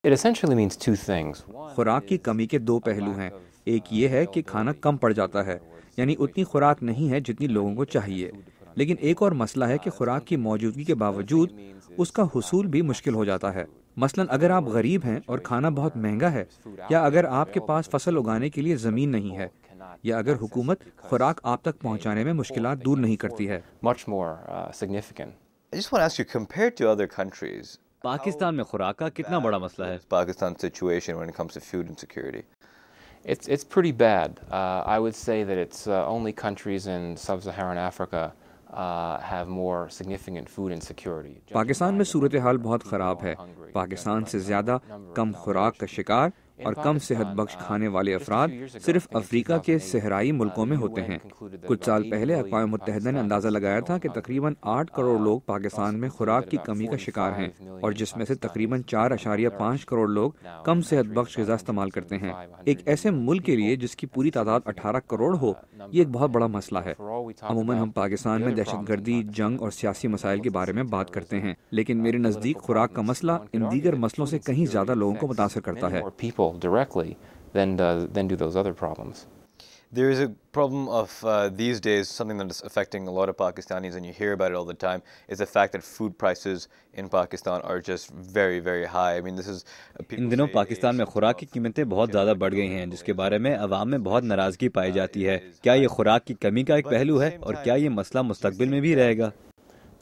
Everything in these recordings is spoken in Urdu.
It essentially means two things. خوراک کی کمی کے دو پہلو ہیں. ایک یہ ہے کہ کھانا کم پڑ جاتا ہے، یعنی اتنی خوراک نہیں ہے جتنی لوگوں کو چاہیے. لیکن ایک اور مسئلہ ہے کہ خوراک کی موجودگی کے باوجود اس کا حصول بھی مشکل ہو جاتا ہے. مثلا اگر آپ غریب ہیں اور کھانا بہت مہنگا ہے، یا اگر آپ کے پاس فصل اگانے کے لیے زمین نہیں ہے، یا اگر حکومت خوراک آپ تک پہنچانے میں مشکلات دور نہیں کرتی ہے. Much more significant. I just want to ask you, compared to other countries, Pakistan میں خوراک کا کتنا بڑا مسئلہ ہے؟ Pakistan's situation when it comes to food insecurity? It's pretty bad. I would say that it's only countries in sub-Saharan Africa have more significant food insecurity. Pakistan میں صورتحال بہت خراب ہے. پاکستان سے زیادہ کم خوراک کا شکار اور کم صحت بخش کھانے والے افراد صرف افریقہ کے صحرائی ملکوں میں ہوتے ہیں. کچھ سال پہلے اقوام متحدہ نے اندازہ لگایا تھا کہ تقریباً 8 کروڑ لوگ پاکستان میں خوراک کی کمی کا شکار ہیں، اور جس میں سے تقریباً 4.5 کروڑ لوگ کم صحت بخش غذا استعمال کرتے ہیں. ایک ایسے ملک کے لیے جس کی پوری تعداد 18 کروڑ ہو، یہ ایک بہت بڑا مسئلہ ہے. عموماً ہم پاکستان میں دہشت گردی، جنگ اور سیاسی مسائل کے بارے میں بات کرتے ہیں، لیکن میرے نزدیک خوراک کا مسئلہ ان دیگر مسئلوں سے کہیں زیادہ لوگوں کو متاثر کرتا ہے. More people directly than do those other problems. There is a problem of these days, something that is affecting a lot of Pakistanis, and you hear about it all the time, is the fact that food prices in Pakistan are just very, very high. I mean, this is... ان دنوں پاکستان میں خوراک کی قیمتیں بہت زیادہ بڑھ گئی ہیں، جس کے بارے میں عوام میں بہت ناراضگی پائی جاتی ہے. کیا یہ خوراک کی کمی کا ایک پہلو ہے، اور کیا یہ مسئلہ مستقبل میں بھی رہے گا؟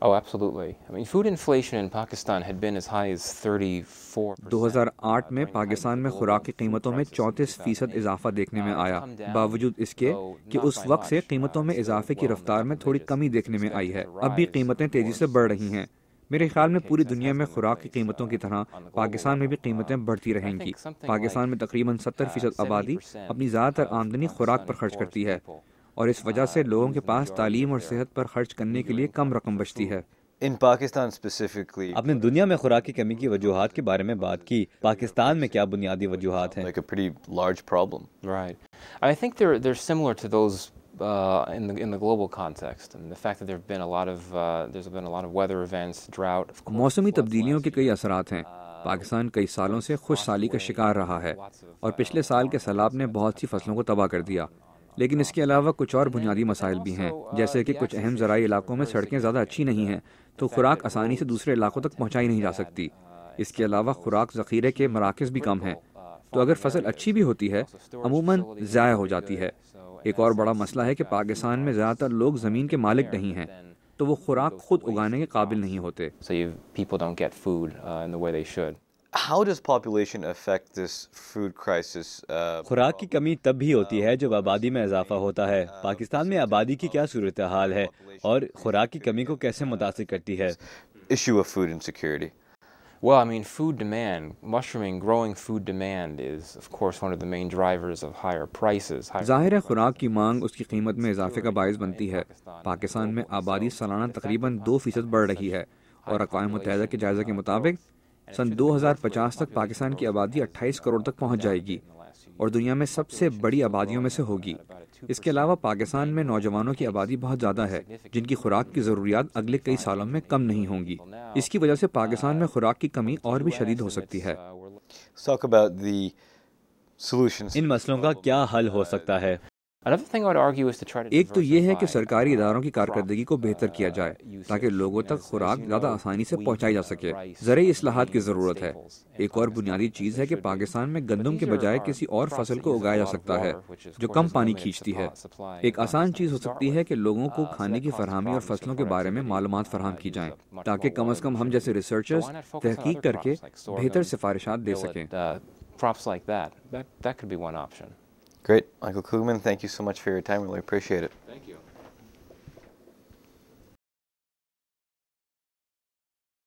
Oh, absolutely. I mean, food inflation in Pakistan had been as high as 34%. 2008 میں پاکستان میں خوراک کی قیمتوں میں 34% اضافہ دیکھنے میں آیا، باوجود اس کے کہ اس وقت سے قیمتوں میں اضافے کی رفتار میں تھوڑی کمی دیکھنے میں آئی ہے. اب بھی قیمتیں تیزی سے بڑھ رہی ہیں. میرے خیال میں پوری دنیا میں خوراک کی قیمتوں کی طرح پاکستان میں بھی قیمتیں بڑھتی رہیں گی. پاکستان میں تقریباً 70% آبادی اپنی زیادہ تر آمدنی خوراک پر خرچ کرتی ہے، اور اس وجہ سے لوگوں کے پاس تعلیم اور صحت پر خرچ کرنے کے لیے کم رقم بچتی ہے. In Pakistan specifically, آپ نے دنیا میں خوراک کی کمی کی وجوہات کے بارے میں بات کی. پاکستان میں کیا بنیادی وجوہات ہیں؟ like a pretty large problem. Right. I think they're similar to those in the global context, and the fact that there's been a lot of weather events, drought. موسمی تبدیلیوں کے کئی اثرات ہیں. پاکستان کئی سالوں سے خوش سالی کا شکار رہا ہے، اور پچھلے سال کے سیلاب نے بہت سی فصلوں کو تباہ کر دیا. لیکن اس کے علاوہ کچھ اور بنیادی مسائل بھی ہیں، جیسے کہ کچھ اہم زرعی علاقوں میں سڑکیں زیادہ اچھی نہیں ہیں، تو خوراک آسانی سے دوسرے علاقوں تک پہنچائی نہیں جا سکتی. اس کے علاوہ خوراک ذخیرے کے مراکز بھی کم ہیں، تو اگر فصل اچھی بھی ہوتی ہے عموماً ضائع ہو جاتی ہے. ایک اور بڑا مسئلہ ہے کہ پاکستان میں زیادہ تر لوگ زمین کے مالک نہیں ہیں، تو وہ خوراک خود اگانے کے قابل نہیں ہوتے. So people don't get food in the way they should. How does population affect this food crisis? خوراک کی کمی تب بھی ہوتی ہے جب آبادی میں اضافہ ہوتا ہے. پاکستان میں آبادی کی کیا صورتحال ہے، اور خوراک کی کمی کو کیسے متاثر کرتی ہے؟ Issue of food insecurity. Well, I mean, food demand, growing food demand is, of course, one of the main drivers of higher prices. ظاہر ہے خوراک کی مانگ اس کی قیمت میں اضافے کا باعث بنتی ہے. پاکستان میں آبادی سالانہ تقریباً 2% بڑھ رہی ہے، اور اقوام متحدہ کے جائزہ کے مطابق سن 2050 تک پاکستان کی آبادی 28 کروڑ تک پہنچ جائے گی، اور دنیا میں سب سے بڑی آبادیوں میں سے ہوگی. اس کے علاوہ پاکستان میں نوجوانوں کی آبادی بہت زیادہ ہے، جن کی خوراک کی ضروریات اگلے کئی سالوں میں کم نہیں ہوں گی. اس کی وجہ سے پاکستان میں خوراک کی کمی اور بھی شدید ہو سکتی ہے. Talk about the solutions. ان مسئلوں کا کیا حل ہو سکتا ہے؟ Another thing I would argue is to try to ایک تو یہ ہے کہ سرکاری اداروں کی کارکردگی کو بہتر کیا جائے تاکہ لوگوں تک خوراک زیادہ آسانی سے پہنچائی جا سکے. زرعی اصلاحات کی ضرورت ہے. ایک اور بنیادی چیز ہے کہ پاکستان میں گندم کے بجائے کسی اور فصل کو اگایا جا سکتا ہے جو کم پانی کھینچتی ہے. ایک آسان چیز ہو سکتی ہے کہ لوگوں کو کھانے کی فراہمی اور فصلوں کے بارے میں معلومات فراہم کی جائیں تاکہ کم از کم ہم جیسے ریسرچرز تحقیق کر کے بہتر سفارشات دے سکیں. Props like that could be one option. Great. Michael Koogman, thank you so much for your time. Really appreciate it.